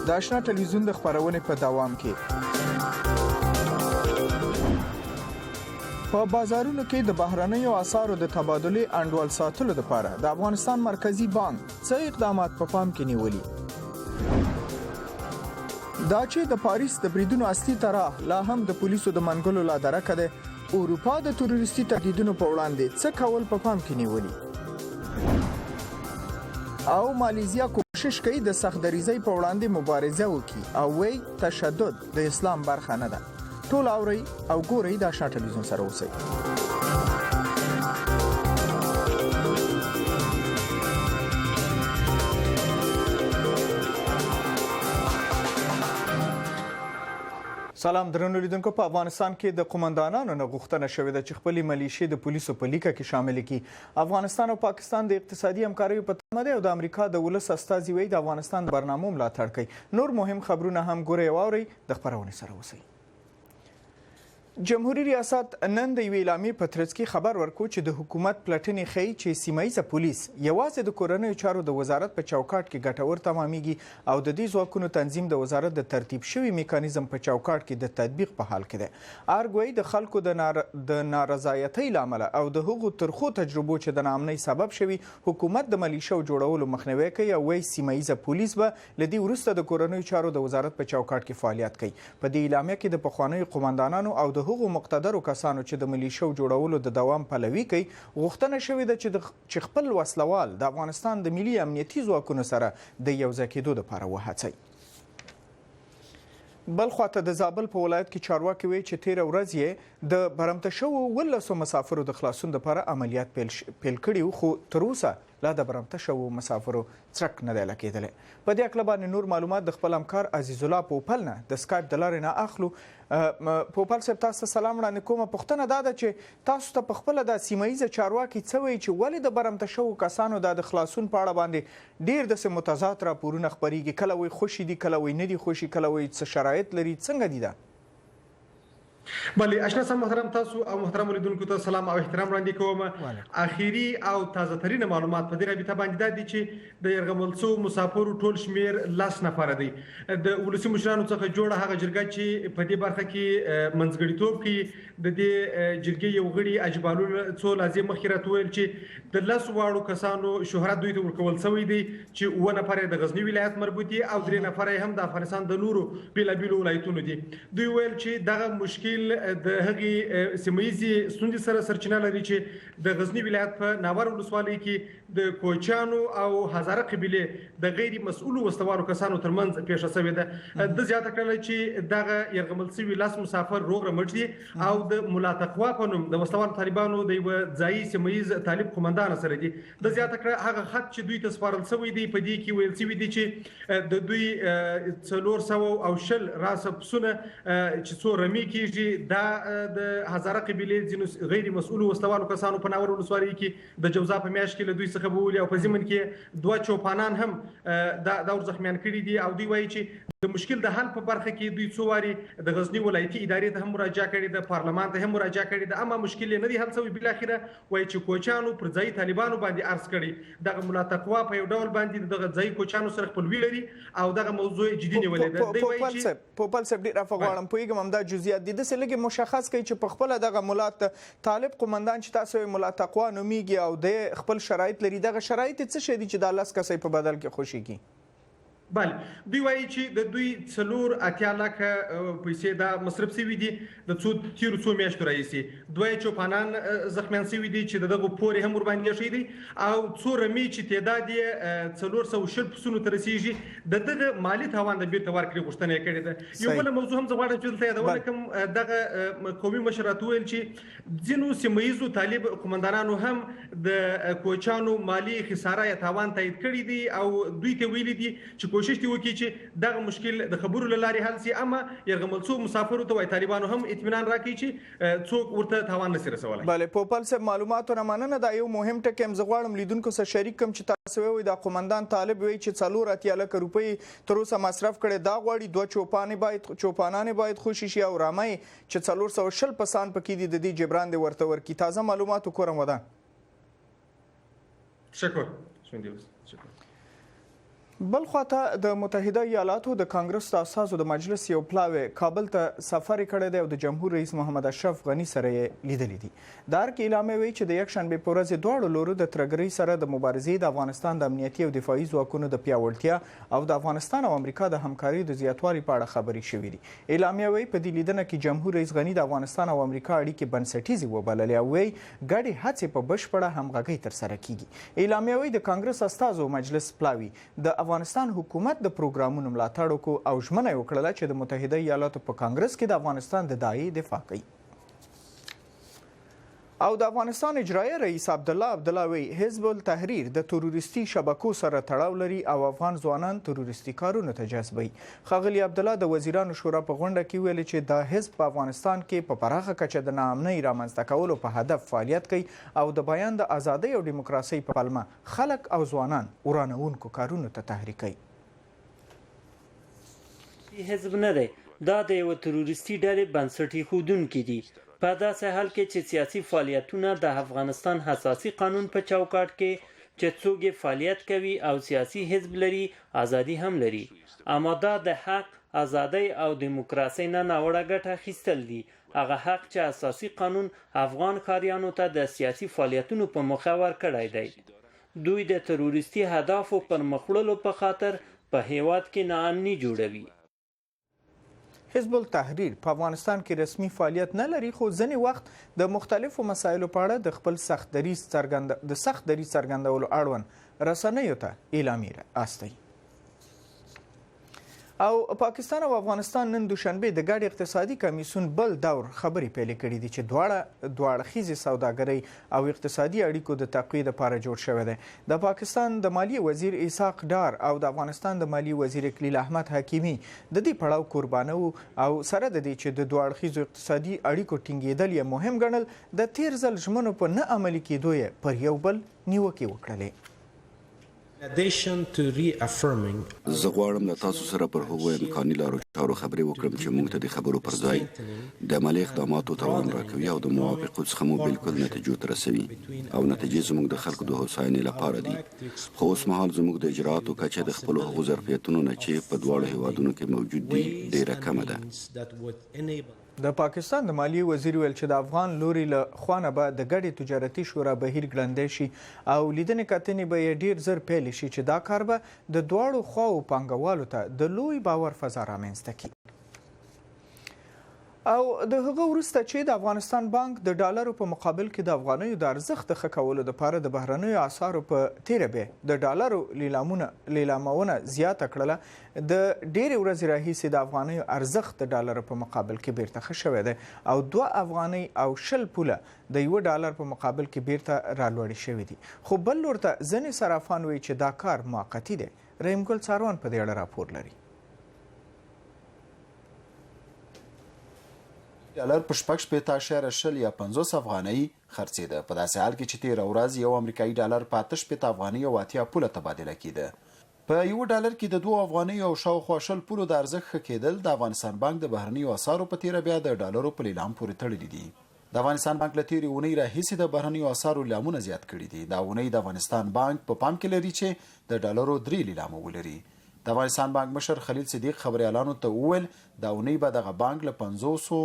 د آشنا ټلویزیون د خپرونې په دوام کې په بازارونو کې د بهرنیو اسعارو د تبادلې انډول ساتلو لپاره د افغانستان مرکزی بانک څه اقدامات په پام کې نیولي دا چې د پاریس د بریدونو اصلي طرح لا هم د پولیسو د منګلو لا درکه ده اروپا د تروریستي تهدیدونو په وړاندې څه کول په پام کې نیولي او مالیزیا کوشش کوي د سختدریزۍ په وړاندې مبارزه وکړي او وایي تشدد د اسلام برخه نه ده ټول اوري او ګوري د آشنا ټلویزیون سره اوسئ سلام درنو لیدونکو په افغانستان کې د قومندانانو نه غوښتنه شوې ده چې خپل ملیشې د پولیسو په لیکه کې شامل کړي افغانستان او پاکستان د اقتصادي همکاریو په تمه دی او د امریکا د ولس استازي وایي د افغانستان د برنامو ملاتړ کوي نور مهم خبرونه هم ګوري او اوري د خبرونې سره اوسئ جمهوریت ریاست نن د یوې اعلامیې په ترڅ کې خبر ورکړ چې د حکومت پلټنې ښیي چې سیمه‌ییزه پولیس یوازې د کورنیو چارو د وزارت په چوکاټ کې ګټور تمامېږي او د دې ځواکونو تنظیم د وزارت د ترتیب شوي میکانیزم په چوکاټ کې د تطبیق په حال کې دی ارګوي د خلکو د نارضایتۍ لامل او د هغو ترخو تجربو چې د ناامنۍ سبب شوي حکومت د ملیشو جوړولو مخنیوي کوي او وايي سیمه‌ییزه پولیس به لدی ورسته د کورنیو چارو د وزارت په چوکاټ کې فعالیت کوي په دې اعلامیه کې د پخوانیو قومندانانو او د هغو مقتدرو کسانو چې د ملیشو جوړولو د دوام پلوي کوي غوښتنه شوې ده چې خپل وسلوال د افغانستان د ملي امنیتي ځواکونو سره د یوځای کېدو لپاره وهڅوي بل خواته د زابل په ولایت کې چارواکي وایي چې تېره ورځ یې د برمته شوو 19 مسافرو د خلاصون لپاره عملیات پیل کړي خو تر اوسه لا د برمته شوو مسافرو څرک نه دی لګېدلی په دې اړه باندې نور معلومات د خپل همکار عزیز الله پوپل نه د سکایپ د لارې نه اخلو پوپل صاحب تاسو ته سلام وړاندې کوم پوښتنه دا ده چې تاسو ته په خپله د سیمه‌ییزه چارواکي څه وایي چې ولې د برمته شوو کسانو د خلاصون په اړه باندې ډېر داسې متضاد راپورونه خپرېږي کله وایي خوشي دي کله وایي نه دي خوشي کله وایي څه شرایط لري څنګه دي دا بله اشنا صاحب محترم تاسو او محترم لیدونکو ته سلام او احترام وړاندې کوم اخیری او تازه ترین معلومات په دې رابطه باندې دا دي چې د یرغمل شوو مسافرو ټول شمیر 10 نفر دي د ولسي مشرانو څخه جوړه هغه جرګه چې په دې برخه کې منځګړیتوب کوي د دې جرګې یو غړي اجبالو څو لازم مخیرت ویل چې د 10 واړو کسانو شهرت دوی ته ورکول شوی دی چې و نفر د غزنی ولایت مربوط دي او 3 نفر هم د افغانستان د نورو بیلابیلو ولایتونو دي دوی ویل چې دغه مشکل د هغې سیمه‌ییزې ستونزې سره سرچینه لري چې د غزنی ولایت په ناور ولسوالۍ کې د کوچیانو او هزاره قبیلې د غیر مسؤلو وسلوالو کسانو ترمنځ پیښه شوې ده د زیاته کړل چې دغه یرغمل شوي 10 مسافر روغ رمټ دي او د ملا تقوا په نوم د وسلوالو طالبانو د یو ځایي سیمه‌ییز طالب قومندان سره دي د زیاته کړ هغه خط چې دوی ته سپارل شوی دی په دې کې ویل شوی دی چې د دوی 400 او شل راسپسونه چې څو رمي کېږي دا د هزاره قبیلې ځینو غیر مسؤلو وسلوالو کسانو په ناور ولسوالۍ کې د جوزا په میاشت کې له دوی څخه بولي او په ضمن کې 2 چوپانان هم دا ورزخمیان کړي دي او دوی وایي چې د مشکل د حل په برخه کې دوی څو واري د غزنی ولایتي ادارې ته هم مراجعه کړې ده پارلمان ته هم مراجعه کړې ده اما مشکل نه دی حل شوی بل اخره وایي چې کوچانو پر ځای طالبانو باندې عرض کړي دغه ملا تقوا په یو ډول باندې دغه ځای کوچانو سره خپلوي لري او دغه موضوع جدي نیولې ده دوی وایي چې پوپل صاحب ډیر افغانم پویګم هم دا جزئیات دي د سلګي مشخص کوي چې په خپل دغه ملات طالب قومندان چې تاسو ملا تقوا نوميږي او د خپل شرایط لري دغه شرایط څه شي دي چې د 10 کسې په بدل کې خوشي کی بله دوی وایي چې د دوی 4 لکه پیسې دا مصرف شوي دي د تیرو څو میاشتو راهیسې 2 چوپانان زخمیان شوي دي چې دغه پورې هم ورباندې ایښی دی او څو رمې چې تعداد یې 400 پسونو ته رسیږي د دغه مالي تاوان د بیرته ورکړې غوښتنه یې کړې ده یو بله موضوع هم زه غواړم چې دلته یادونه کړم دغه قومي مشر راته وویل چې ځینو سیمه‌ییزو طالب قومندانانو هم د کوچانو مالي خساره یا تاوان تایید کړی دی او دوی ته ویلي دي چې کوشش دی وکړي چې دغه مشکل د خبرو له لارې حل شي اما یرغمل شوو مسافرو ته وایي طالبانو هم اطمینان راکړي چې څوک ورته تاوان نشي رسولی بله پوپل صاحب معلوماتونه مننه دا یو مهم ټکی هم زه غواړم لیدونکو سره شریک کړم چې تاسو وایي دا قومندان طالب وایي چې 4 لکه روپۍ تر اوسه مصرف کړي دا غواړي 2 چوپانان باید خوشي شي او رامۍ چې 400 پسان پکې دي د دې جبران دی ورته ورکړي تازه معلومات وکړم ودا شکر بل خواته د متحده ایالاتو د کانګرس د اساسو د مجلس یو پلاوی کابل ته سفر کړی دی او د جمهور رئیس محمد اشرف غنی سره یې لیدلی دي. د ارګ اعلامیه وایي چې د یکشنبې په ورځ دواړو لورو د ترګرۍ سره د مبارزې د افغانستان د امنیتي او دفاعي ځواکونو د پیاوړتیا او د افغانستان او امریکا د همکارۍ د زیاتوالي په اړه خبرې شوې دي. اعلامیه وایي په دې لیدنه کې جمهور رئیس غنی د افغانستان او امریکا اړیکې بنسټیزې وبللې او وایي ګډې هڅې په بشپړه همغږۍ ترسره کیږي. اعلامیه وایي د کانګرس استازو مجلس پلاوی د افغانستان حکومت د پروګرامونو ملاتړ وکړو او ژمنه یې وکړله چې د متحده ایالاتو په کانګرس کې د افغانستان د داعیې دفاع کوي. او د افغانستان اجرایه رئیس عبدالله وی حزب التحریر د تروریستي شبکو سره تړاو لري او افغان ځوانان تروریستي کارونو ته جذبوي. ښاغلي عبدالله د وزیرانو شورا په غونډه کې ویلي چې دا حزب په افغانستان کې په پراخه کچه د ناامنۍ رامنځته کولو په هدف فعالیت کوي او د بیان د ازادۍ او دیموکراسۍ په پلمه خلک او ځوانان ورانوونکو کارونو ته تحریکوي. حزب نه دی، دا د یو تروریستي ډلې بنسټ ایښودونکي دي. په داسې حال کې چې سیاسي فعالیتونه د افغانستان اساسي قانون په چوکاټ کې چې څوک یې فعالیت کوي او سیاسي حزب لري ازادي هم لري، اما دا د حق، ازادۍ او دیموکراسۍ نه ناوړه ګټه اخیستل دي. هغه حق چې اساسي قانون افغان ښاریانو ته د سیاسي فعالیتونو په موخه ورکړی دی. دوی د تروریستي هدفو پر مخ وړلو په خاطر په هیواد کې ناامني جوړوي. حزب التحریر په افغانستان کې رسمي فعالیت نه لري، خو ځینې وخت د مختلفو مسایلو په اړه د خپل سخت دریځ څرګندولو اړوند رسنیو ته اعلامیه استوي. او پاکستان او افغانستان نن دوشنبه د ګډ اقتصادي کمیسیون بل دور خبرې پیل کړې دي چې دواړه اړخیزې سوداګرۍ او اقتصادي اړیکو د تقویې لپاره جوړ شوی دی. د پاکستان د مالیې وزیر اسحاق ډار او د افغانستان د مالیې وزیر اکلیل احمد حکیمي د دې پړاو قربانه وو او سره د دې چې د دوه اړخیزو اقتصادي اړیکو ټینګېدل یې مهم ګڼل، د تیر ځل ژمنو په نه عملي کېدو یې پر یو بل نیوکې وکړلې. زه غواړم له تاسو سره پر هغو امکاني لارو چارو خبرې وکړم چې موږ ته د خبرو پر ځای د عملي اقداماتو توان راکوي او د موافقو څخه مو بالکل نتیجو ته رسوي او نتیجې زموږ د خلکو د هوساینې لپاره دي. خو اوس مهال زموږ د اجرااتو کچه د خپلو هغو ظرفیتونو نه چې په دواړو هیوادونو کې موجود دي ډیره کمه ده. د پاکستان د مالیې وزیر ویل چې د افغان لوري له خوا نه به د ګډې تجارتي شورا بهیر ګړندی شي او لیدنې کتنې به یې ډیر زر پیل شي چې دا کار به د دواړو خواو پانګوالو ته د لوی باور فضا رامنځته کړي. او د هغه وروسته چې د افغانستان بانک د ډالرو په مقابل کې د افغانیو د ارزښت ښه کولو لپاره د بهرنیو اسعارو په تیره بیا د ډالرو لیلامونه زیاته کړله، د ډېرې ورځې راهیسې د افغانیو ارزښت د ډالرو په مقابل کې بیرته ښه شوی دی او 2 افغانۍ او 20 پوله د یو ډالر په مقابل کې بیرته رالوړې شوي دي. خو بل لور ته ځینې صرافان وایي چې دا کار موقتي دی. رحیم ګل څاروان په دې اړه راپور لري. ډالر په 6.0 یا 50 افغانۍ خرڅېده، په داسې حال کې چې تېره ورځ یو امریکایي ډالر په 8 افغانۍ او 80 پوله تبادله کېده. په یو ډالر کې د 2 افغانۍ او شاوخوا 20 پولو د ارزښت ښه کېدل د افغانستان بانک د بهرنیو اسعارو په تیره بیا د ډالرو په لیلام پورې تړلي دي. د افغانستان بانک له تیرې اونۍ راهیسې د بهرنیو اسعارو لیلامونه زیات کړي دي. دا اونۍ د افغانستان بانک په پام کې لري چې د ډالرو 3 لیلامه ولري. د افغانستان بانک مشر خلیل صدیق خبريالانو ته وویل دا اونۍ به دغه بانک له 500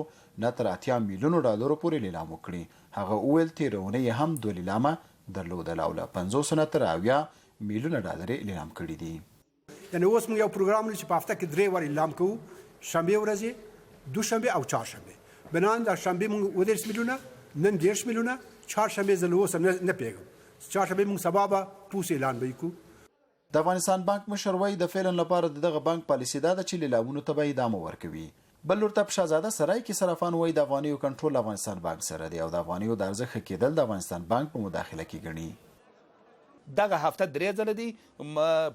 نه تر 80 میلیونو ډالرو پورې لیلام وکړي. هغه وویل تیر اونۍ هم 2 لیلامه درلودل او له 500 نه تر 80 میلیونه ډالر لیلام کړي دي. یعنی اوس موږ یو پروګرام لرو چې په هفته کې 3 واری لیلام کوو، شنبه ورځې، دوشنبه او چهارشنبه. بنان د شنبه موږ 10 میلیونه، نن 10 میلیونه، چهارشنبه زه اوس نه پیګم، چهارشنبه موږ سبا به پوس اعلان وکړو. د افغانستان بانک مشر وایي د فعلن لپاره دغه بانک پالیسي دا ده چې لیلامونو ته به ادامه ورکوي. بل لور ته په شهزاده سرای کې صرافان وایي د افغانیو کنټرول افغانستان بانک سره دی او د افغانیو د ارزښت ښه کېدل د افغانستان بانک په مداخله کې ګڼي. دغه هفته 3 ځله دي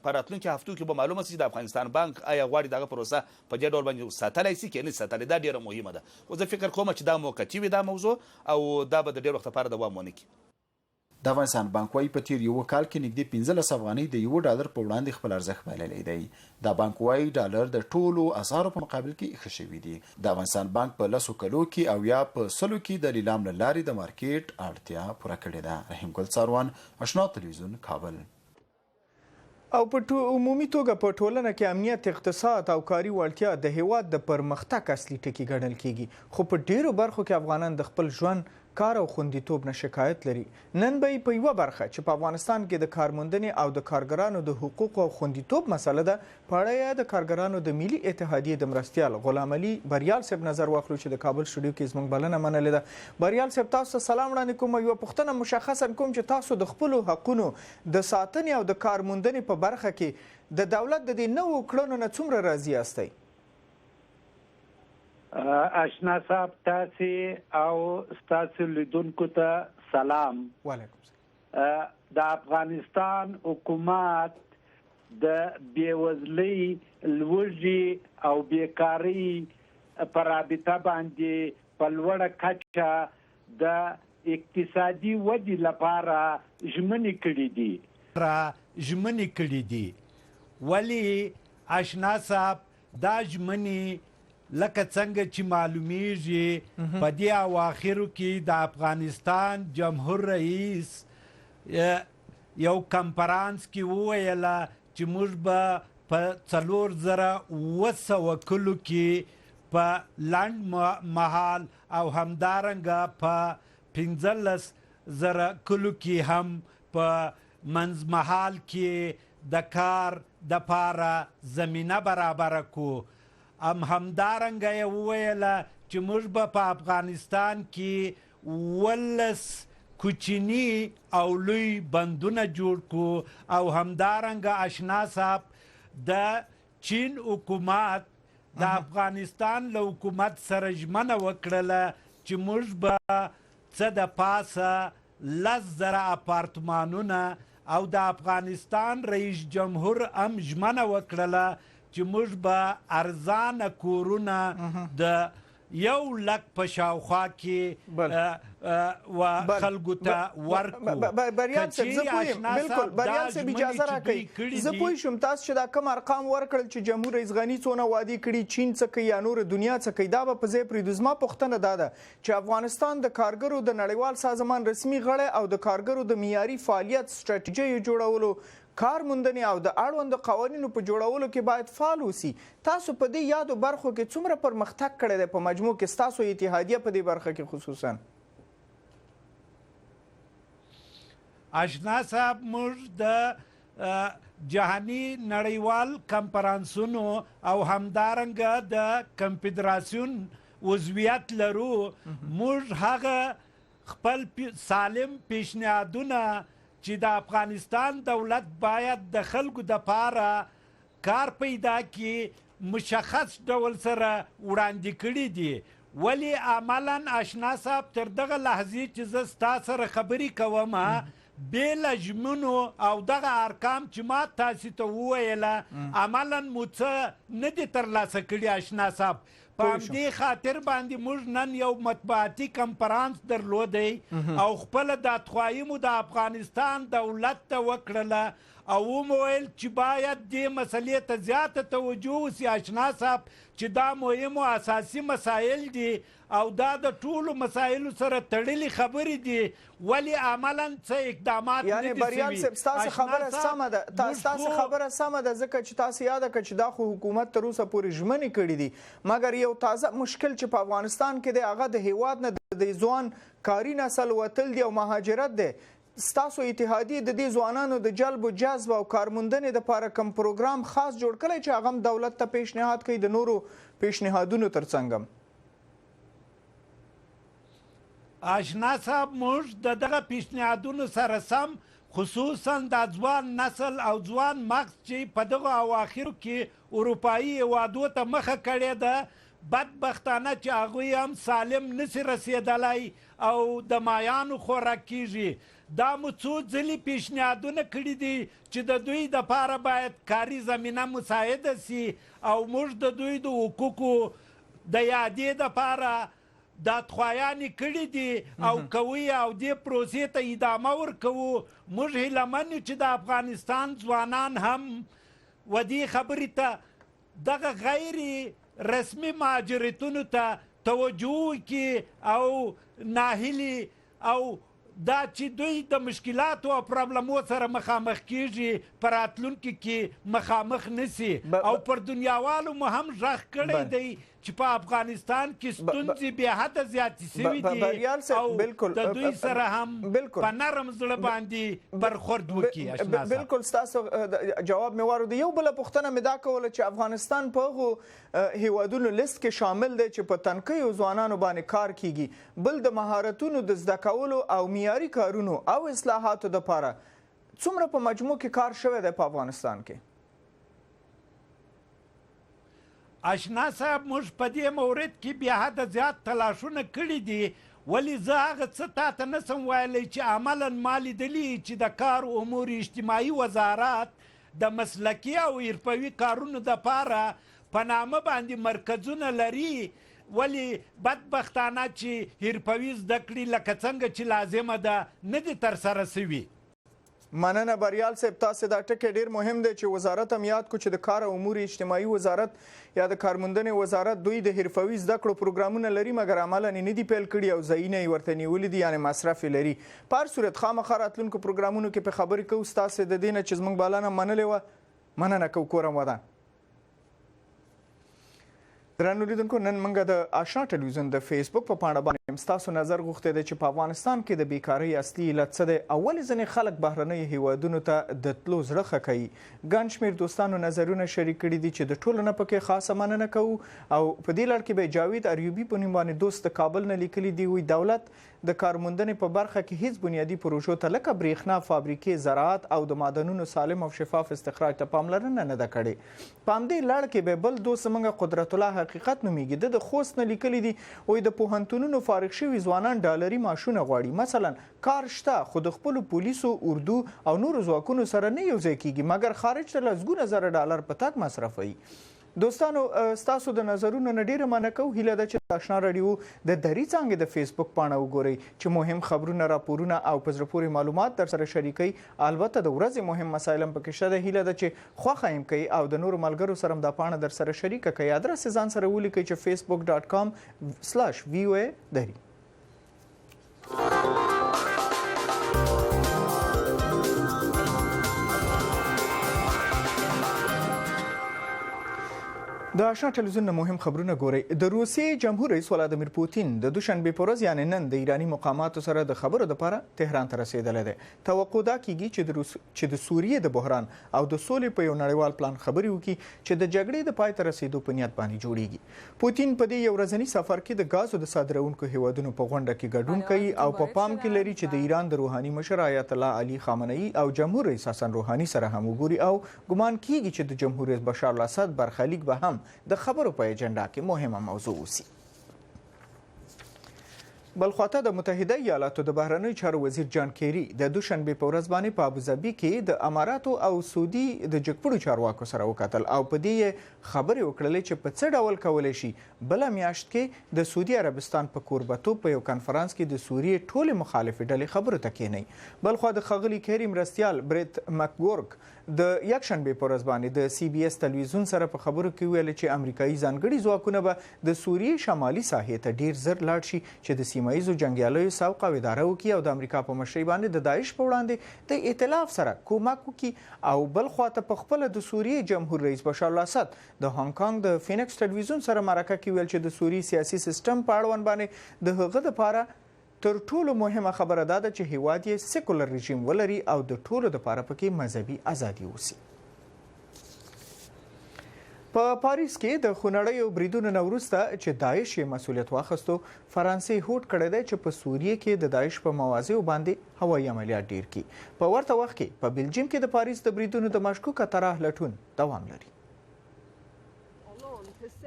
په راتلونکي هفتو کې به معلومه شي د افغانستان بانک آیا غواړي دغه پروسه په دې ډول باندې ساتلی شي که نه ساتلی. دا ډیره مهمه ده. خو زه فکر کوم چې دا موقتي وي دا موضوع او دا به د ډېر وخت لپاره دوام ونه کړي. د افغانستان بانک وايي په تیر یو کال کې نږدې 15 افغانۍ د یو ډالر په وړاندې خپل ارزښت بللی دی. دا بانک وايي ډالر د ټولو اسعارو په مقابل کې ښه شوي دي. د افغانستان بانک په 10 کلو کې او یا په 100 کې د لیلام له لارې د مارکیټ اړتیا پوره کړې ده. رحیم ګل څاروان، آشنا تلویزیون، کابل. او په عمومي توګه په ټولنه کې امنیت، اقتصاد او کاري وړتیا د هیواد د پرمختګ اصلي ټکي ګڼل کیږي، خو په ډیرو برخو کې افغانان د خپل ژوند، کار او خوندیتوب نه شکایت لري. نن به په یوه برخه چې په افغانستان کې د کارموندنې او د کارګرانو د حقوقو او خوندیتوب مسله ده، په اړه د کارګرانو د ملي اتحادیې د مرستیال غلام علي بریال صاحب نظر واخلو چې د کابل سټوډیو کې زموږ بلنه منلې ده. بریال صاحب، تاسو ته سلام وړاندې کوم. یوه پوښتنه مشخصا کوم چې تاسو د خپلو حقونو د ساتنې او د کارموندنې په برخه کې د دولت د دې نوو کړنو نه څومره راضي یاستئ؟ آشنا صاحب، تاسو او ستاسو لیدونکو ته سلام. وعلیکم السلام. د افغانستان حکومت د بیوزلۍ، لوږې او بیکارۍ په رابطه باندې په لوړه کچه د اقتصادي ودې لپاره ژمنې کړې دي. ولی آشنا صاحب، دا ژمنې لکه څنګه چې معلومیږي په دې اواخرو کې د افغانستان جمهور رئیس یو کنفرانس کې وویله چې موږ به په 4700 کلو کې په لنډ مهال او همدارنګه په 15,000 کلو کې هم په منځمهال کې د کار د پاره زمینه برابره کو. همدارنګه یې وویله چې موږ به په افغانستان کې 11 کوچني او لوی بندونه جوړ کړو. او همدارنګه آشنا صاحب، د چین حکومت د افغانستان له حکومت سره ژمنه وکړله چې موږ به څه د پاسه 10,000 اپارتمانونه، او د افغانستان رئیس جمهور هم ژمنه وکړله چې موږ به ارزانه کورونه د 100,000 په شاوخوا کې و خلکو ته ورکو. بریال صاحب، زه پوهیم، بالکل بریال صاحب اجازه راکړئ، زه پوه شوم تاسو چې دا کوم ارقام ورکړل چې جمهور رئیس غني څونه وعده کړي، چین څه کوي یا نور دنیا څه کوي، دا به په ځای پرېږدو. زما پوښتنه دا ده چې افغانستان د کارګرو د نړیوال سازمان رسمي غړی او د کارګرو د معیاري فعالیت ستراتیژۍ جوړولو، کارموندنې او د اړوندو قوانینو په جوړولو کې باید فعال اوسي. تاسو په دې یادو برخو کې څومره پرمختګ کړی دی په مجموع کې ستاسو اتحادیه په دې برخه کې خصوصا؟ آشنا صاحب، موږ د جهاني نړیوال کنفرانسونو او همدارنګه د کنفدراسیون عضویت لرو. موږ هغه خپل سالم پیشنهادونه چې د افغانستان دولت باید د خلکو د پاره کار پیدا کړي مشخص ډول سره وړاندې کړي دي. ولی عملا آشنا صاحب، تر دغه لحظې چې زه ستا سره خبرې کوم، بې له ژمنو او دغه ارقام چې ما تاسو ته وویله، عملا مو څه نه دي ترلاسه کړي. آشنا صاحب، په همدې خاطر باندې موږ نن یو مطبوعاتي کنفرانس درلودی او خپله دادخواهي مو د افغانستان دولت ته وکړله او ومویل چې باید دې مسلې ته زیاته توجه وسي. آشنا صاحب، چې دا مهم او اساسي مسایل دي او دا د ټولو مسایلو سره تړلې خبرې دي، ولی عملا څه اقدامات نه دي یعنی بریال صاحب، ستاسو خبره سمه ده، ستاسو خبره سمه ده، ځکه چې تاسو یاده کړه چې دا خو حکومت تر اوسه پورې ژمنې کړي دي، مګر یو تازه مشکل چې په افغانستان کې دی هغه د هیواد نه د ځوان کاري نسل وتل دی او مهاجرت دی. ستاسو اتحادیه د دې ځوانانو د جلب او جذب او کارموندنې دپاره کوم پروګرام خاص جوړ کړی چې هغه هم دولت ته پیشنهاد کوي د نورو پیشنهادونو ترڅنګ هم؟ آشنا صاحب، موږ د دغه پیشنهادونو سره سم، خصوصا د ځوان نسل او ځوان مغز چې په دغه اواخرو کې اروپایي هیوادو ته مخه کړې ده، بدبختانه چې هغوی هم سالم نشي رسېدلی او د مایانو خوراک کیږي. دا مو څو ځلې پیشنهادونه کړي دي چې د دوی دپاره باید کاري زمینه مساعده سي او موږ د دوی د حقوقو د یادې دپاره دادخواهیانې کړي دي او کوي او دې پروسې ته ادامه ورکوو. موږ هیلهمن یو چې د افغانستان ځوانان هم و دې خبرې ته دغه غیر رسمي مهاجرتونو ته توجه وکړي او ناهیلي او دا چې دوی د مشکلاتو او پرابلمو سره مخامخ کیږي په راتلونکي کې مخامخ نسی او پر دنیاوالو مو هم غږ کړی دی چې په افغانستان کې ستونزې بې حده زیاتې شوي دي او د دوی سره هم په نرم زړه باندې برخورد وکړي. بالکل ستاسو جواب مې واورید. یو بله پوښتنه مې دا کوله چې افغانستان په هغو هیوادونو لیست کې شامل دی چې په تنکیو ځوانانو باندې کار کیږي، بل د مهارتونو د زده کولو او معیاري کارونو او اصلاحاتو دپاره څومره په مجموع کې کار شوی دی په افغانستان کې؟ اشنا صاحب موږ په دې مورد کې بیا حده زیات تلاشونه کړي دي، ولې زه هغه څه تاته نسم ویلی چې عملا ما لیدلي چې د کار امور اجتماعي وزارت د مسلکي او حرفوي کارونو دپاره په نامه باندې مرکزونه لري، ولی بدبختانه چې حرفوي زده کړي لکه څنګه چې لازمه ده نه دي ترسره سوي. مننه بریال صاحب، تاسو دا ټکی ډیر مهم دی چې وزارت هم یاد کو چې د کار او امور اجتماعي وزارت یا د کارموندنې وزارت دوی د حرفوي زده کړو پروګرامونه لري مګر عملا نه دي پیل کړي او ځایونه یې ورته نیولي دي، یعنې مصرف لري. په هر صورت خامخا راتلونکو پروګرامونو کې په خبرې کوو. ستاسو د دې نه چې زموږ بلنه منلې وه مننه کوو. کورم ودان. درنو لیدونکو، نن موږ د آشنا ټلویزیون د فیسبوک په پاڼه باندې ستاسو نظر غوښتی دی چې په افغانستان کې د بیکارۍ اصلي علت څه دی. ولې ځینې خلک بهرنیو هیوادونو ته د تلو زړه ښه کوي؟ ګڼ شمېر دوستانو نظرونه شریک کړي دي چې د ټولو نه پکې خاصه مننه کوو. او په دې لړ کې به جاوید ایوبي په نوم باندې دوست د کابل نه لیکلي دي، وایي دولت د کارموندنې په برخه کې هیڅ بنیادي پروژو ته لکه برېښنا، فابریکې، زراعت او د معدنونو سالم او شفاف استخراج ته پاملرنه نه ده کړې. په همدې لړ کې به بل دوست زموږ قدرت الله حقیقت نومیږي، د خوست نه لیکلي دي، وایي د پوهنتونونو فارغ شوي ځوانان ډالري معاشونه غواړي. مثلا کار شته خو د خپلو پولیسو، اردو او نورو ځواکونو سره نه یوځای کیږي مګر خارج ته لسګونه زره ډالر په تګ مصرفوي. دوستانو ستاسو د نظرونو نه ډیره مننه کوو. هیله ده چې آشنا راډیو د دري څانګې د فیسبوک پاڼه وګورئ چې مهم خبرونه، راپورونه او په زړه پورې معلومات در سره شریکوي. البته د ورځې مهم مسایل هم پکې شته. هیله ده چې خوښه هم کوئ او د نورو ملګرو سره هم دا پاڼه در سره شریکه کوئ. ادرس یې ځان سره ولیکئ چې facebook.com/VOA دري. د آشنا ټلویزیون نه مهم خبرونه ګورئ. د روسیې جمهور رئیس ولادیمیر پوتین د دوشنبې په ورځ یعنې نن د ایراني مقاماتو سره د خبرو لپاره تهران ته رسېدلی دی. توقع دا کیږي چې د سوریې د بحران او د سولې په یو نړیوال پلان خبرې وکړي چې د جګړې د پای ته رسېدو په نیت باندې جوړیږي. پوتین په دې یو ورځني سفر کې د غازو د صادروونکو هیوادونو په غونډه کې ګډون کوي او په پام کې لري چې د ایران د روحاني مشر آیت الله علي خامنه‌ای او جمهور رئیس حسن روحاني سره هم وګوري او ګمان کیږي چې د جمهور رئیس بشار الاسد برخلیک به هم د خبرو په ایجنډا کې مهمه موضوع اوسي. بلخواته د متحده ایالاتو د بهرنیو چارو وزیر جان کیری د دوشنبې په ورځ باندې په ابوظبي کې د اماراتو او سعودي د جګپړو چارواکو سره وکتل او په دې خبرې وکړلې چې په څه ډول کولی شي بله میاشت کې د سعودي عربستان په کوربتوب په یو کنفرانس کې د سوریې ټولې مخالفې ډلې خبرو ته کېنوي. بلخوا د ښاغلي کیری مرستیال بریت مکګورک د یکشنبې په ورځ باندې د CBS تلویزیون سره په خبرو کې ویل چې امریکایي ځانګړي ځواکونه به د سوریې شمالي ساحې ته ډیر زر لاړ شي چې د سیمه ییزو جنګیالیو سوق او اداره وکړي او د امریکا په مشرۍ باندې د داعش په وړاندې د ائتلاف سره کومک وکړي. او بل خواته په خپله د سوریې جمهور رئیس بشار الاسد د هانګ کانګ د فینکس تلویزیون سره مرکه کې ویل چې د سوریې سیاسي سیستم په اړوند باندې د هغه دپاره تر ټولو مهمه خبره دا ده چې هیواد یې سیکولر رژیم ولري او د ټولو دپاره پکې مذهبي ازادي اوسي. په پاریس کې د خونړیو بریدونو نه وروسته چې داعش یې مسؤلیت واخیستو، فرانسې هوډ کړی دی چې په سوریې کې د داعش په مواضعو باندې هوایي عملیات ډیر کړي. په ورته وخت کې په بلجیم کې د پاریس د بریدونو د مشکوکه طرح لټون دوام لري.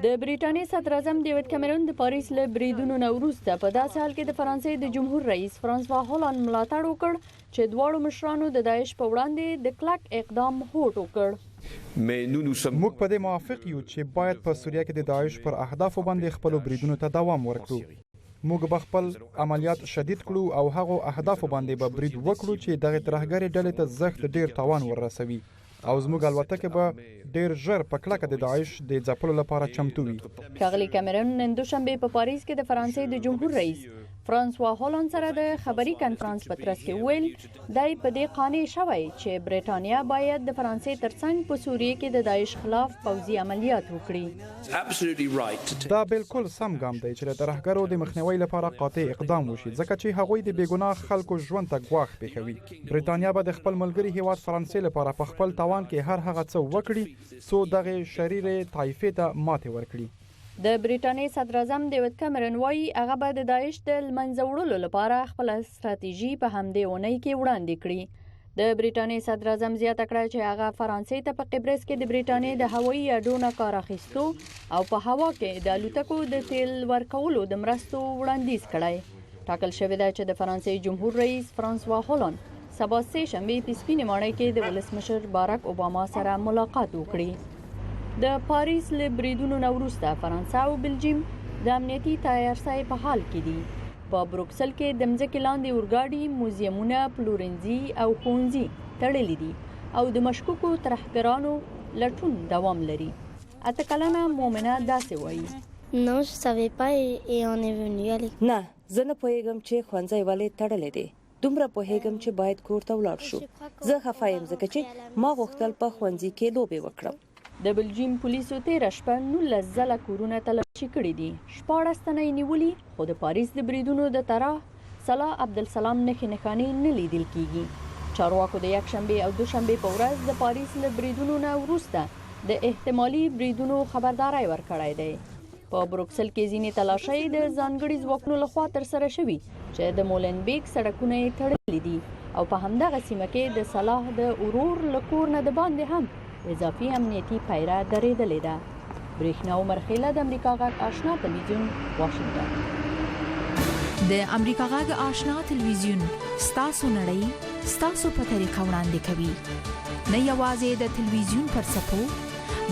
د بریټانیې صدر اعظم ډیوډ کیمرون د پاریس له بریدونو نه وروسته په داسې حال کې د فرانسې د جمهور رئیس فرانسوا هولانډ ملاتړ وکړ چې دواړو مشرانو د داعش په وړاندې د کلک اقدام هوډ وکړ. موږ په دې موافق یو چې باید په سوریه کې د داعش پر اهدافو باندې خپل بریدونو ته دوام ورکړو. موږ به خپل عملیات شدید کړو او هغو اهدافو باندې به برید وکړو چې دغه ترهګرې ډلې ته زښت ډیر تاوان ورسوي او زموږ الوتکې به ډیر ژر په کلکه د داعش د ځپلو لپاره چمتو وي. ښاغلي کیمرون نن دوشنبه په پاریس کې د فرانسې د جمهور رئیس فرانسوا هولند سره د خبري کانفرنس په ترڅ کې ویل دای په دې قانع شوی چې برېټانیا باید د فرانسې ترڅنګ په سوریه کې د داعش خلاف پوځي عملیات وکړي. دا بالکل سم ګام دی چې د ترهګرو د مخنیوي لپاره قاطع اقدام وشي ځکه چې هغوی د بېګناه خلکو ژوند ته ګواښ پېښوي. برېټانیا به د خپل ملګري هیواد فرانسې لپاره په خپل توان کې هر هغه څه وکړي څو دغه شریر طایفې ته ماتې ورکړي. د بریټانیې صدر اعظم ډیوډ کیمرون وایي هغه به د داعش د منځه وړلو لپاره خپل ستراتیژي په همدې اونۍ کې وړاندې کړي. د بریټانیې صدر اعظم زیاته کړه چې هغه فرانسې ته په قبرس کې د بریټانیې د هوایي اډو نه کار اخیستو او په هوا کې د الوتکو د تیل ورکولو د مرستو وړاندیز کړی. ټاکل شوې ده چې د فرانسې جمهور رئیس فرانسوا هولند سبا سه شنبه په سپینې ماڼۍ کې د ولسمشر باراک اوباما سره ملاقات وکړي. د پاریس له بریدونو نه وروسته فرانسه او بلجیم د امنیتي تیارسۍ په حال کې دي. په بروکسل کې د مځکې لاندې اورګاډي، موزیمونه، پلورنځي او ښوونځي تړلي دي او د مشکوکو ترهګرانو لټون دوام لري. اته کلنه مومنه داسې وایي. نه زه نه پوهیږم چې ښوونځی ولې تړلی دی. دومره پوهیږم چې باید کور ته ولاړ شو. زه خفه یم ځکه چې ما غوښتل په ښوونځي کې لوبې وکړم. د بلجیم پولیسو تیره شپه 19 ځله کورونه تلاشي کړي دي. 14 تنه یې نیولي خو د پاریس د بریدونو د طرح صلاح عبدالسلام نښانې نه لیدل کیږي. چارواکو د یکشنبه او دوشنبه په ورځ د پاریس له بریدونو نه وروسته د احتمالي بریدونو خبرداري ورکړی دی. په بروکسل کې ځینې تلاشۍ د ځانګړي ځواکونو لخوا ترسره شوي چې د مولنبیک سړکونه یې تړلي دي او په همدغه سیمه کې د صلاح د اورور له کور نه د باندې هم اضافي امنیتي پیره درېدلې ده. برېښنا عمر خیله د امریکا غږ آشنا تلویزیون واشنگټن. د امریکا غږ آشنا تلویزیون ستاسو نړۍ ستاسو په طریقه وړاندې کوي. نه یوازې د تلویزیون پر څپو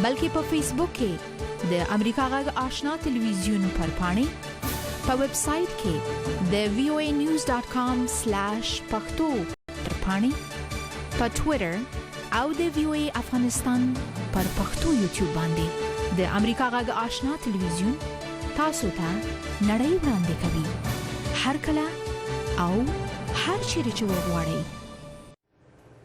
بلکې په فیسبوک کې د امریکا غږ آشنا تلویزیون پر پاڼې، په ویب سایټ کې د voanews.com/pakto پر پاڼې، په ټوئیټر او د وی افغانستان پر پښتو یوټیوب باندې د امریکا غږ آشنا تلویزیون تاسو ته نړۍ وړاندې کوي هر کله او هر چیرې چې وغواړئ.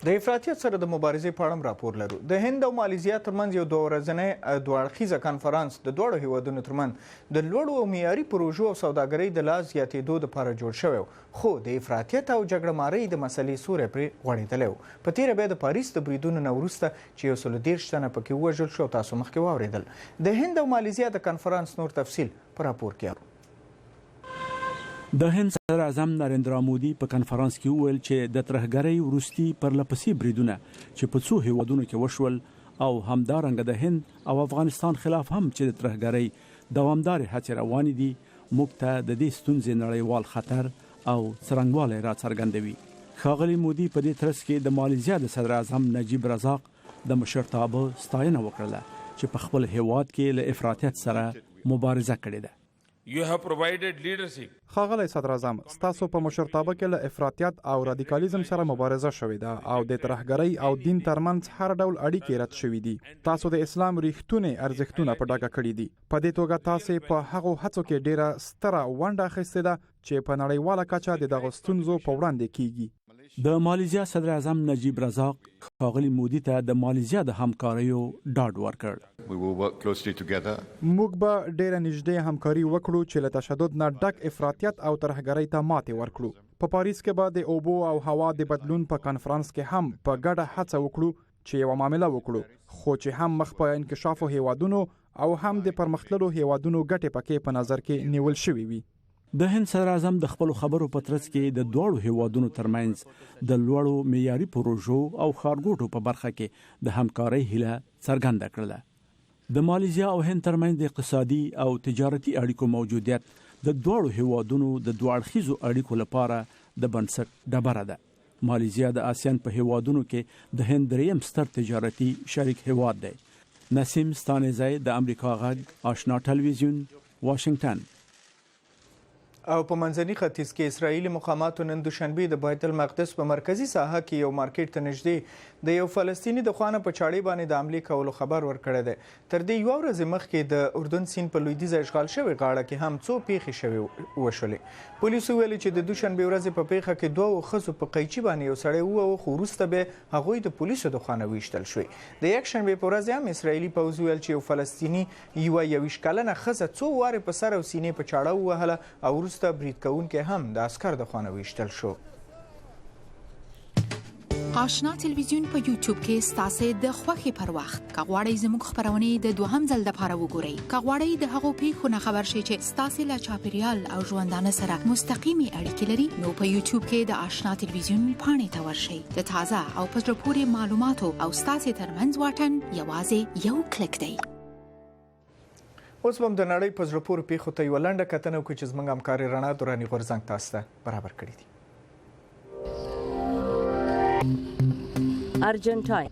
د افراطیت سره د مبارزې په اړه راپور لرو. د هند او مالیزیا ترمنځ یو دوه ورځنی دوه اړخیزه کانفرنس د دوړو هیوادونو ترمنځ د لوړو او معیاري پروژو او سوداګرۍ د لا زیاتېدو لپاره جوړ شوی خو د افراطیت او جګړه مارۍ د مسلې سوری پرې غوړېدلی و. په تیره بیا د پاریس د بریدونو نه وروسته چې 130 تنه پکې ووژل شو تاسو مخکې واورېدل. د هند او مالیزیا د کانفرنس نور تفصیل په راپور کې اورو. د هند صدر اعظم نریندرا مودي په کانفرنس کې وویل چې د ترهګرۍ وروستي پرلپسې بریدونه چې په څو هیوادونو کې وشول او همدارنګه د هند او افغانستان خلاف هم چې د ترهګرۍ دوامدارې هڅې روانې دي موږ ته د دې ستونزې نړیوال خطر او څرنګوالی راڅرګندوي. ښاغلي مودي په دې ترڅ کې د مالیزیا د صدر اعظم نجیب رزاق د مشرتابه ستاینه وکړه چې په خپل هیواد کې له افراطیت سره مبارزه کړې ده. You have provided leadership. ښاغلی صدر اعظم ستاسو په مشرتابه کې له افراطیت او رادیکالیزم سره مبارزه شوې ده او د ترهګرۍ او دین ترمنځ هر ډول اړیکې رد شوې دي. تاسو د اسلام ریښتونی ارزښتونه په ډاګه کړي دي. په دې توګه تاسو په هغو هڅو کې ډیره ستره ونډه اخیستې ده چې په نړیواله کچه د دغو ستونزو په وړاندې کیږي. د مالیزیا صدر اعظم نجیب رزاق ښاغلي مودي ته د مالیزیا د همکاریو ډاډ ورکړ. موږ به ډیره نږدې همکاري وکړو چې له تشدد نه ډک افراطیت او ترهګرۍ ته ماتې ورکړو. په پاریس کې به د اوبو او هوا د بدلون په کانفرنس کې هم په ګډه هڅه وکړو چې یو معامله وکړو خو چې هم مخ په انکشافو هیوادونو او هم د پرمختللو هیوادونو ګټې پکې په نظر کې نیول شوې وي. د هند صدر اعظم د خپل خبرو په ترڅ کې د دوړو هیوادونو ترمنځ د لوړو معیاري پروژو او ښارګوټو په برخه کې د همکارۍ هیله څرګنده کړله. د مالیزیا او هند ترمنځ د اقتصادي او تجارتي اړیکو موجودیت د دوړو هیوادونو د دوه اړخیزو اړیکو لپاره د بنسټ ډبره ده. مالیزیا د آسیان په هیوادونو کې د هند دریم ستر تجارتي شریک هیواد دی. نسیم ستانزی د امریکا غږ آشنا تلویزیون واشنگټن. او په منځني ختیځ کې اسرایلي مقاماتو نن دوشنبه د بیت المقدس په مرکزی ساحه کې یو مارکیټ ته نږدې د یو فلسطینی د خوانه په چاړې باندې د حملې کولو خبر ورکړی دی. تر دې یوه ورځ مخکې د اردن سیند په لویدیځه اشغال شوې غاړه کې هم څو پیښې شوې وشولې. پولیسو ویلي چې د دوشنبه ورځې په پیښه کې دوه ښځو په قیچي باندې یو سړی ووهه، خو وروسته به هغوی د پولیسو د خوانه ویشتل شوې. د یکشنبې په ورځ هم اسرایلي پوځ ویل چې یو فلسطیني یوه 21 کلنه ښځه څو وارې په سر او سینې په چاړه ووهله او وروسته برید کوونکی هم د عسکر د خوانه ویشتل شو. آشنا تلویزیون په یوټیوب کې ستاسو د خوښي پر وخت کغواړی زموږ خبرونه د دوهم ځل لپاره وګورئ. کغواړی د هغو پیښو نه خبر شئ چې ستاسو له چاپیریال او ژوندانه سره مستقیمي اړیکې لري، نو په یوټیوب کې د آشنا تلویزیون پاڼې ته ورشئ. د تازه او په زړه پورې معلوماتو او ستاسو ترمنځ واټن یوازې یو کلیک دی. اوس هم د نړۍ په زړه پورې پیښو ته یوه لنډه کتنه وکړو چې زموږ همکارې رڼا دراني غورځنګ تاسو ته برابر کړي دي. ارجنټاین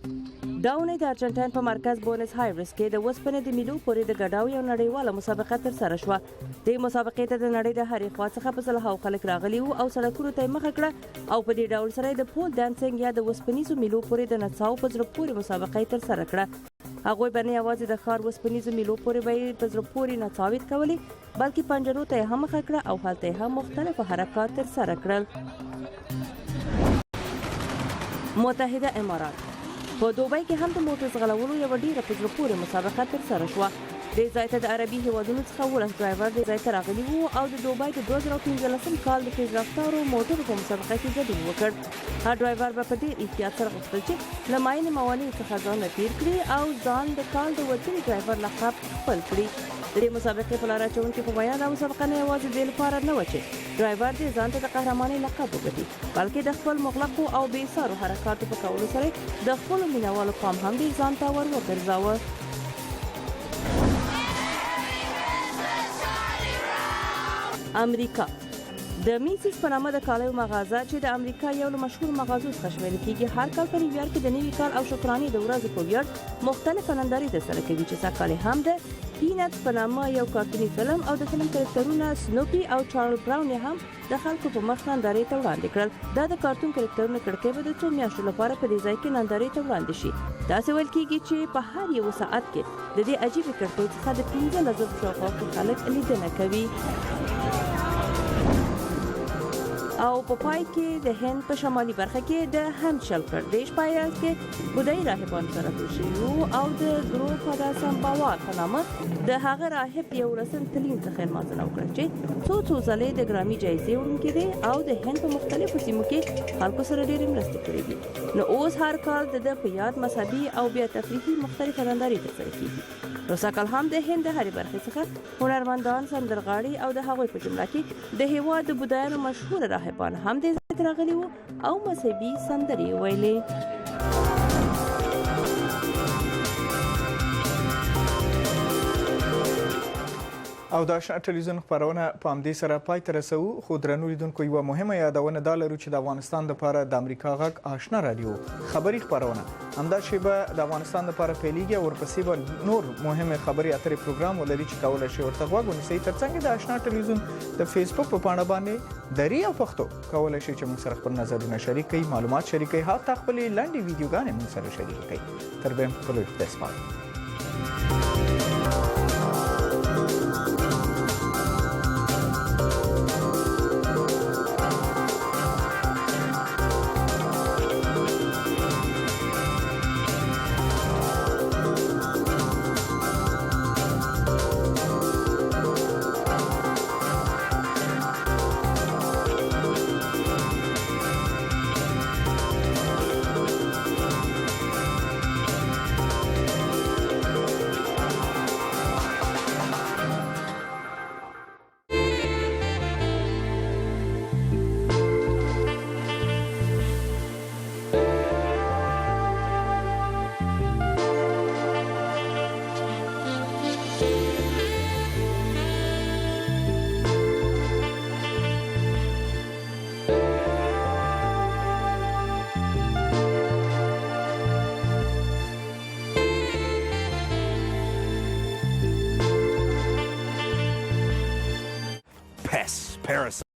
دا اونۍ د ارجنټاین په مرکز بونس آیرس کې د وسپنې د میلو پورې د ګډاو یو نړیواله مسابقه ترسره شوه. د مسابقې ته د نړۍ د هرې خوا څخه په سلهاوو خلک راغلي وو او سړکونو ته یې مخه کړه او په دې ډول سره د پول ډانسینګ یا د وسپنیزو میلو پورې د نڅاو په زړه پورې مسابقه یې ترسره کړه. هغوی به نه یوازې د ښار وسپنیزو میلو پورې به یې په زړه پورې نڅاوې کولې، بلکې پنجرو ته یې هم مخه کړه او هلته یې هم مختلف حرکات ترسره کړل. متحده امارات په دوبۍ کې هم د موټر ځغلولو یوه ډیره په زړه پورې مسابقه ترسره شوه. دې ځای ته د عربي هیوادونو څخه 12 ډرایور دې ځای ته راغلي وو او د دوبۍ د 2015 کال د تیز رفتارو موټرو په مسابقه کې ګډون وکړ. هر ډرایور به په ډېر احتیاط سره غوښتل چې له ماینې موانعو څخه ځان تیر کړي او ځان د کال د وتلي ډرایور لقب خپل کړي. د دې مسابقې په لاره اچونکي په وینا دا مسابقه نه یوازې دې لپاره نه وه چې ډرایور دې ځان ته د قهرمانۍ لقب وګټي، بلکې د خپل مغلقو او بې سارو حرکاتو په کولو سره د خپلو مینوالو پام هم دې ځان ته ور وګرځاوه. امریکا د میسیس په نامه د کالیو مغازه چې د امریکا یو له مشهور مغازو څخه شمیرل کیږي، هر کال په نیویارک کې د نوي کال او شکرانې د ورځو په ویاړ مختلفه نندارې ترسره کوي چې سږ هم د پینټ په نامه یو کارتوني فلم او د فلم کرکټرونه سنوپي او چارل براون هم د خلکو په مخ نندارې ته وړاندې کړل. دا د کارتون کرکټرونو کړکۍ به د څو میاشتو لپاره په دې ځای کې نندارې ته وړاندې شي. داسې ویل کیږي چې په هر یو ساعت کې د دې عجیبې کړکۍ څخه د 15,000 شاوخوا خلک لیدنه کوي. او په پای کې د هند په شمالي برخه کې د هنشل پردیش په ایالت کې بودایي راهبان سره ټول شوي او د دروپادا سمباوار په نامه د هغه راهب یو رسن تلین څخه لمانځنه وکړه چې څو ځلې د ګرامي جایزې وړونکی دی او د هند په مختلفو سیمو کې خلکو سره ډېرې مرستې کړې دي. نو اوس هر کال د ده په یاد مذهبي او بیا تفریحي مختلفه نندارې ترسره کیږي. روسا کال هم د هند د هرې برخې څخه هنرمندان، سندرغاړي او د هغوی په جمله کې د هیواد د بودایانو مشهور راهبان هم دې ځای ته راغلي وو او مذهبي سندرې ویلې. او د آشنا ټلویزیون خپرونه په همدې سره پای ته رسوو، خو درنو لیدونکو یوه مهمه یادونه دا لرو چې د افغانستان دپاره د امریکا غږ آشنا راډیو خبري خپرونه همدا شیبه د افغانستان دپاره پیلیږي او ورپسې به نور مهمې خبرې اترې پروګرام ولري چې کولی شئ ورته غوږ ونیسئ. تر څنګ د آشنا ټلویزیون د فیسبوک په پاڼه باندې دري او پښتو کولی شئ چې موږ سره خپل نظرونه شریک کړئ، معلومات شریک کړئ، حتی خپلې لنډې ویډیوګانې موږ سره شریک کړئ. تر بیا په لوی خدای سپارم. parasite.